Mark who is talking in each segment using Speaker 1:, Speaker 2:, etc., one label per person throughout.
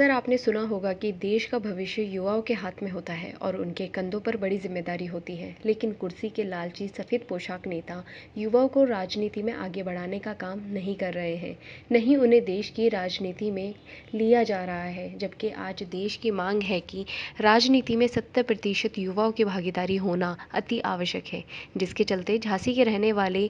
Speaker 1: अक्सर आपने सुना होगा कि देश का भविष्य युवाओं के हाथ में होता है और उनके कंधों पर बड़ी जिम्मेदारी होती है। लेकिन कुर्सी के लालची सफ़ेद पोशाक नेता युवाओं को राजनीति में आगे बढ़ाने का काम नहीं कर रहे हैं, नहीं उन्हें देश की राजनीति में लिया जा रहा है। जबकि आज देश की मांग है कि राजनीति में 70% युवाओं की भागीदारी होना अति आवश्यक है, जिसके चलते झांसी के रहने वाले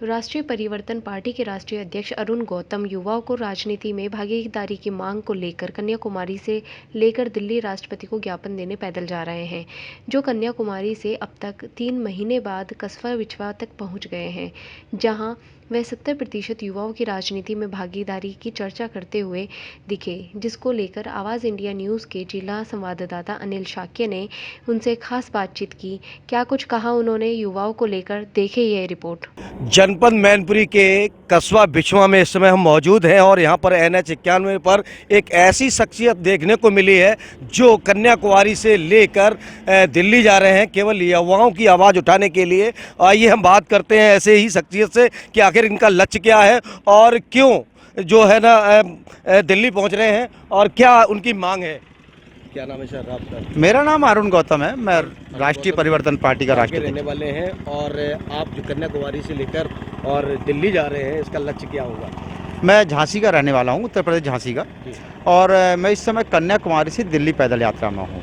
Speaker 1: राष्ट्रीय परिवर्तन पार्टी के राष्ट्रीय अध्यक्ष अरुण गौतम युवाओं को राजनीति में भागीदारी की मांग को लेकर कन्याकुमारी से लेकर दिल्ली राष्ट्रपति को ज्ञापन देने पैदल जा रहे हैं, जो कन्याकुमारी से अब तक 3 महीने बाद कस्बा बिछवा तक पहुंच गए हैं, जहां वह 70% युवाओं की राजनीति में भागीदारी की चर्चा करते हुए दिखे, जिसको लेकर आवाज़ इंडिया न्यूज़ के जिला संवाददाता अनिल शाक्य ने उनसे खास बातचीत की। क्या कुछ कहा उन्होंने युवाओं को लेकर, देखे ये रिपोर्ट।
Speaker 2: जनपद मैनपुरी के कस्बा बिछवा में इस समय हम मौजूद हैं और यहाँ पर NH 91 पर एक ऐसी शख्सियत देखने को मिली है जो कन्याकुमारी से लेकर दिल्ली जा रहे हैं केवल युवाओं की आवाज़ उठाने के लिए। आइए हम बात करते हैं ऐसे ही शख्सियत से कि आखिर इनका लक्ष्य क्या है और क्यों जो है ना दिल्ली पहुँच रहे हैं और क्या उनकी मांग है। क्या नाम है सर आपका?
Speaker 3: मेरा नाम अरुण गौतम है। मैं राष्ट्रीय परिवर्तन पार्टी का राष्ट्रीय
Speaker 2: रहने वाले हैं और आप जो कन्याकुमारी से लेकर और दिल्ली जा रहे हैं, इसका लक्ष्य क्या होगा?
Speaker 3: मैं झांसी का रहने वाला हूँ, उत्तर प्रदेश झांसी का, और मैं इस समय कन्याकुमारी से दिल्ली पैदल यात्रा में हूँ।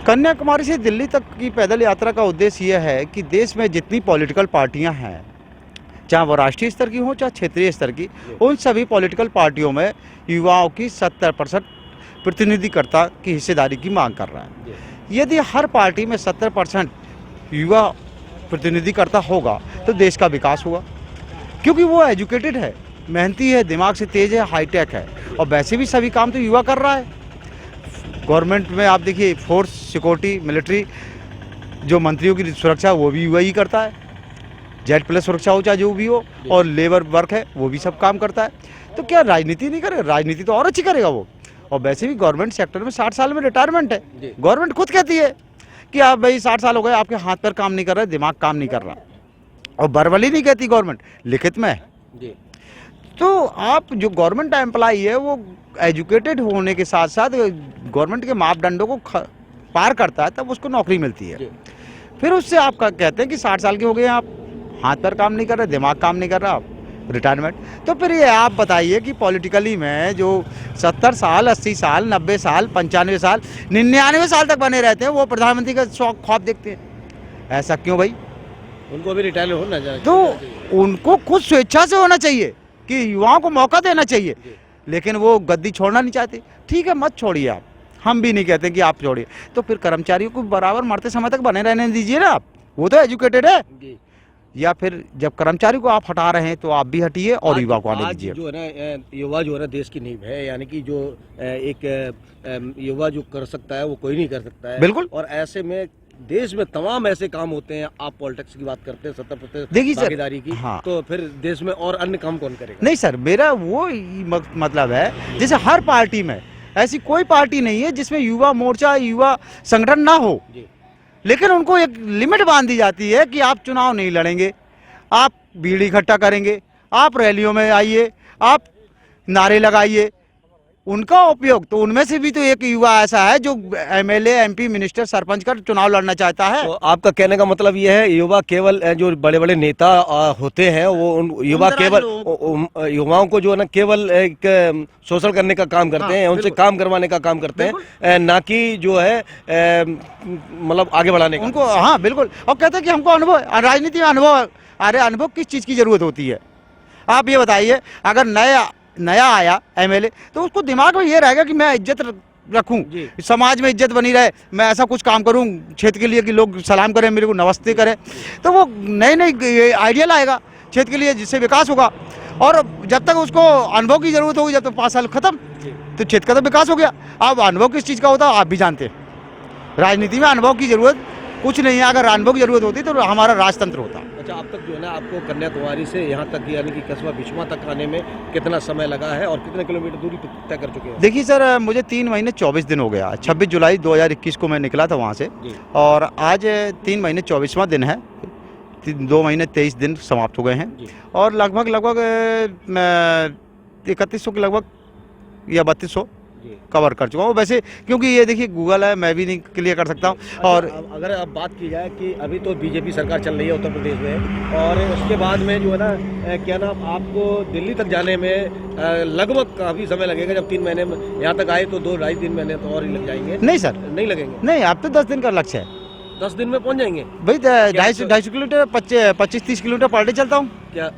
Speaker 3: कन्याकुमारी से दिल्ली तक की पैदल यात्रा का उद्देश्य यह है कि देश में जितनी पॉलिटिकल पार्टियाँ हैं, चाहे वो राष्ट्रीय स्तर की हों चाहे क्षेत्रीय स्तर की, उन सभी पॉलिटिकल पार्टियों में युवाओं की 70% प्रतिनिधिकर्ता की हिस्सेदारी की मांग कर रहा है। यदि हर पार्टी में 70% युवा प्रतिनिधिकर्ता होगा तो देश का विकास होगा, क्योंकि वो एजुकेटेड है, मेहनती है, दिमाग से तेज है, हाईटेक है, और वैसे भी सभी काम तो युवा कर रहा है। गवर्नमेंट में आप देखिए, फोर्स, सिक्योरिटी, मिलिट्री, जो मंत्रियों की सुरक्षा वो भी युवा ही करता है। Z+ सुरक्षा हो चाहे जो भी हो, और लेबर वर्क है वो भी सब काम करता है। तो क्या राजनीति नहीं करेगा? राजनीति तो और अच्छी करेगा वो। और वैसे भी गवर्नमेंट सेक्टर में 60 साल में रिटायरमेंट है। गवर्नमेंट खुद कहती है कि आप भाई 60 साल हो गए, आपके हाथ पैर काम नहीं कर रहे, दिमाग काम नहीं कर रहा, और बरबली नहीं कहती गवर्नमेंट, लिखित में है। तो आप जो गवर्नमेंट एम्प्लॉई है वो एजुकेटेड होने के साथ साथ गवर्नमेंट के मापदंडों को पार करता है, तब उसको नौकरी मिलती है। फिर उससे आप कहते हैं कि 60 साल के हो गए, आप हाथ पैर काम नहीं कर रहे, दिमाग काम नहीं कर रहा, रिटायरमेंट। तो फिर ये आप बताइए कि पॉलिटिकली में जो 70 साल, 80 साल, 90 साल, 95 साल, 99 साल तक बने रहते हैं, वो प्रधानमंत्री का शौक ख्वाब देखते हैं। ऐसा क्यों भाई?
Speaker 2: उनको भी रिटायर होना चाहिए।
Speaker 3: तो उनको खुद स्वेच्छा से होना चाहिए कि युवाओं को मौका देना चाहिए, लेकिन वो गद्दी छोड़ना नहीं चाहते। ठीक है, मत छोड़िए आप, हम भी नहीं कहते कि आप छोड़िए, तो फिर कर्मचारियों को बराबर मरते समय तक बने रहने दीजिए ना। आप, वो तो एजुकेटेड है। या फिर जब कर्मचारी को आप हटा रहे हैं तो आप भी हटिए और युवा को आने दीजिए।
Speaker 2: जो है ना, युवा जो है ना देश की नींव है, यानी कि जो एक युवा जो कर सकता है वो कोई नहीं कर सकता है।
Speaker 3: बिल्कुल।
Speaker 2: और ऐसे में देश में तमाम ऐसे काम होते हैं। आप पॉलिटिक्स की बात करते हैं,
Speaker 3: 70%
Speaker 2: भागीदारी की,
Speaker 3: हाँ।
Speaker 2: तो फिर देश में और अन्य काम कौन करेगा?
Speaker 3: नहीं सर, मेरा वो मतलब है, जैसे हर पार्टी में ऐसी कोई पार्टी नहीं है जिसमें युवा मोर्चा, युवा संगठन ना हो, लेकिन उनको एक लिमिट बांध दी जाती है कि आप चुनाव नहीं लड़ेंगे, आप भीड़ इकट्ठा करेंगे, आप रैलियों में आइए, आप नारे लगाइए। उनका उपयोग तो उनमें से भी तो एक युवा ऐसा है जो MLA, MP, मिनिस्टर, सरपंच का चुनाव लड़ना चाहता है।
Speaker 2: तो आपका कहने का मतलब यह है, युवा केवल जो बड़े बड़े नेता होते हैं वो युवा केवल युवाओं को जो है ना केवल एक शोषण करने का काम करते हैं, उनसे काम करवाने का काम करते हैं, ना कि जो है मतलब आगे बढ़ाने का
Speaker 3: उनको। हाँ बिल्कुल। और कहते हैं कि हमको अनुभव, राजनीति में अनुभव। अरे अनुभव किस चीज़ की जरूरत होती है? आप ये बताइए, अगर नया आया MLA तो उसको दिमाग में ये रहेगा कि मैं इज्जत रखूं, समाज में इज्जत बनी रहे, मैं ऐसा कुछ काम करूं क्षेत्र के लिए कि लोग सलाम करें, मेरे को नमस्ते करें, तो वो नई आइडिया लाएगा क्षेत्र के लिए, जिससे विकास होगा। और जब तक उसको अनुभव की जरूरत होगी, जब तक 5 साल खत्म, तो क्षेत्र का तो विकास हो गया। अब अनुभव किस चीज़ का होता है आप भी जानते हैं। राजनीति में अनुभव की जरूरत कुछ नहीं है। अगर अनुभव की जरूरत होती तो हमारा राजतंत्र होता।
Speaker 2: अच्छा, अब तक जो है ना आपको कन्याकुमारी से यहाँ तक यानी कि कस्बा बिछवा तक आने में कितना समय लगा है और कितने किलोमीटर दूरी तय कर चुके हैं?
Speaker 3: देखिए सर, मुझे 3 महीने 24 दिन हो गया। 26 जुलाई 2021 को मैं निकला था वहाँ से, और आज 3 महीने 24वां दिन है। 2 महीने 23 दिन समाप्त हो गए हैं, और लगभग 3100 के लगभग या 3200 कवर कर चुका हूँ वैसे, क्योंकि ये देखिए गूगल है, मैं भी नहीं क्लियर कर सकता हूँ। और
Speaker 2: अगर अब बात की जाए कि अभी तो बीजेपी सरकार चल रही है उत्तर प्रदेश में, और उसके बाद में जो है ना क्या नाम, आपको दिल्ली तक जाने में लगभग काफ़ी समय लगेगा। जब 3 महीने में यहाँ तक आए तो 2-2.5-3 महीने तो और ही लग जाएंगे।
Speaker 3: नहीं सर,
Speaker 2: नहीं लगेंगे?
Speaker 3: नहीं, अब तो 10 दिन का लक्ष्य है।
Speaker 2: 10 दिन में पहुँच जाएंगे
Speaker 3: भाई 250 किलोमीटर 25-30 किलोमीटर पर डे चलता हूँ।
Speaker 2: क्या?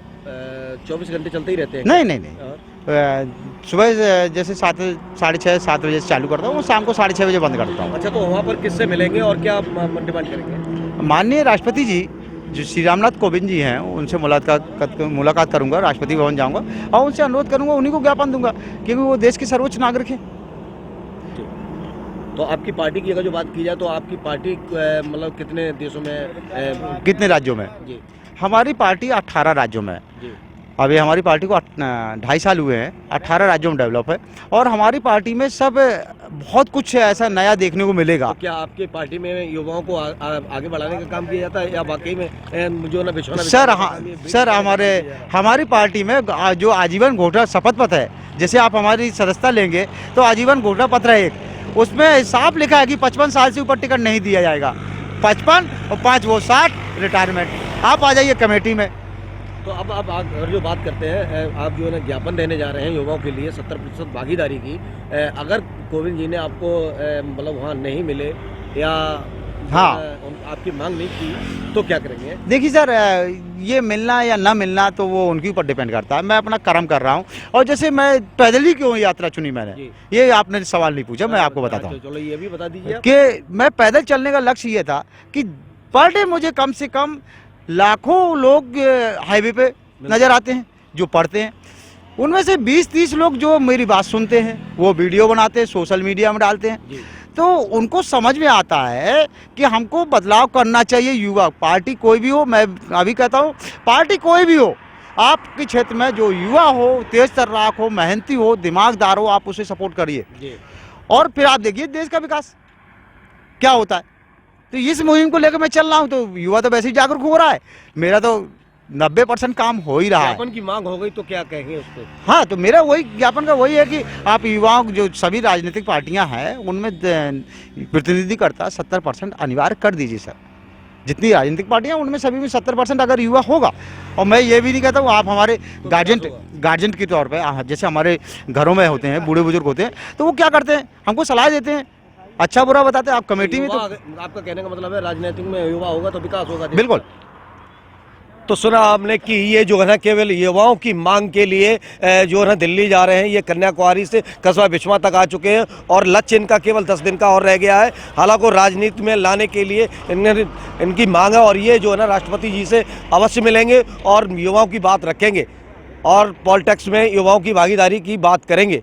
Speaker 2: 24 घंटे चलते ही रहते हैं?
Speaker 3: नहीं नहीं नहीं, सुबह जैसे 6:30-7 बजे से चालू करता हूँ, शाम को 6:30 बजे बंद करता हूँ।
Speaker 2: अच्छा, तो वहाँ पर किससे मिलेंगे और क्या डिमांड करेंगे?
Speaker 3: माननीय राष्ट्रपति जी जो श्री रामनाथ कोविंद जी हैं, उनसे मुलाकात करूंगा, राष्ट्रपति भवन जाऊंगा और उनसे अनुरोध करूंगा, उन्हीं को ज्ञापन दूंगा, क्योंकि वो देश के सर्वोच्च नागरिक हैं।
Speaker 2: तो आपकी पार्टी की अगर जो बात की जाए तो आपकी पार्टी मतलब कितने देशों में,
Speaker 3: कितने राज्यों में?
Speaker 2: जी
Speaker 3: हमारी पार्टी 18 राज्यों में है।
Speaker 2: जी।
Speaker 3: अभी हमारी पार्टी को 2.5 साल हुए हैं, 18 राज्यों में डेवलप है, और हमारी पार्टी में सब बहुत कुछ ऐसा नया देखने को मिलेगा।
Speaker 2: तो क्या आपकी पार्टी में युवाओं को आगे बढ़ाने का काम किया जाता है, या वाकई में जो ना बिछोना?
Speaker 3: सर सर हमारी पार्टी में जो आजीवन घोषणा शपथ पत्र है, जैसे आप हमारी सदस्यता लेंगे तो आजीवन घोषणा पत्र है एक, उसमें साफ लिखा है कि 55 साल से ऊपर टिकट नहीं दिया जाएगा। 55 और 5 वो 60 रिटायरमेंट। आप आ जाइए कमेटी में।
Speaker 2: तो अब अगर जो बात करते हैं, आप जो है ना ज्ञापन देने जा रहे हैं युवाओं के लिए 70% भागीदारी की, अगर कोविंद जी ने आपको मतलब वहाँ नहीं मिले या
Speaker 3: हाँ
Speaker 2: आपकी मांग नहीं की तो क्या करेंगे?
Speaker 3: देखिए सर, ये मिलना या ना मिलना तो वो उनके ऊपर डिपेंड करता है। मैं अपना कर्म कर रहा हूँ, और जैसे मैं पैदल ही क्यों यात्रा चुनी मैंने, ये आपने सवाल नहीं पूछा, मैं आपको बताता हूँ।
Speaker 2: चलो ये भी बता दीजिए
Speaker 3: कि मैं पैदल चलने का लक्ष्य ये था कि पर डे मुझे कम से कम लाखों लोग हाईवे पे नजर आते हैं जो पढ़ते हैं, उनमें से 20-30 लोग जो मेरी बात सुनते हैं, वो वीडियो बनाते हैं, सोशल मीडिया में डालते हैं, तो उनको समझ में आता है कि हमको बदलाव करना चाहिए। युवा पार्टी कोई भी हो, मैं अभी कहता हूँ पार्टी कोई भी हो, आपके क्षेत्र में जो युवा हो, तेज तर्राक हो, मेहनती हो, दिमागदार हो, आप उसे सपोर्ट करिए, और फिर आप देखिए देश का विकास क्या होता है। तो इस मुहिम को लेकर मैं चल रहा हूँ, तो युवा तो वैसे ही जागरूक हो रहा है, मेरा तो 90% काम हो ही रहा है।
Speaker 2: ज्ञापन की मांग हो गई तो क्या कहेंगे उसको?
Speaker 3: हाँ, तो मेरा वही ज्ञापन का वही है कि आप युवाओं जो सभी राजनीतिक पार्टियां हैं उनमें प्रतिनिधिकर्ता 70% अनिवार्य कर दीजिए सर। जितनी राजनीतिक पार्टियां उनमें सभी में 70% अगर युवा होगा, और मैं ये भी नहीं कहता हूँ आप हमारे गार्जियन के तौर पर, जैसे हमारे घरों में होते हैं बूढ़े बुजुर्ग होते हैं, तो वो क्या करते हैं, हमको सलाह देते हैं, अच्छा बुरा बताते हैं। आप कमेटी में, तो
Speaker 2: आपका कहने का मतलब है राजनीतिक में युवा होगा तो विकास होगा।
Speaker 3: बिल्कुल।
Speaker 2: तो सुना आपने कि ये जो है ना केवल युवाओं की मांग के लिए जो है ना दिल्ली जा रहे हैं। ये कन्याकुमारी से कस्बा बिछवा तक आ चुके हैं और लक्ष्य इनका केवल 10 दिन का और रह गया है। हालांकि राजनीति में लाने के लिए इनकी मांग है, और ये जो है ना राष्ट्रपति जी से अवश्य मिलेंगे और युवाओं की बात रखेंगे और पॉलिटिक्स में युवाओं की भागीदारी की बात करेंगे।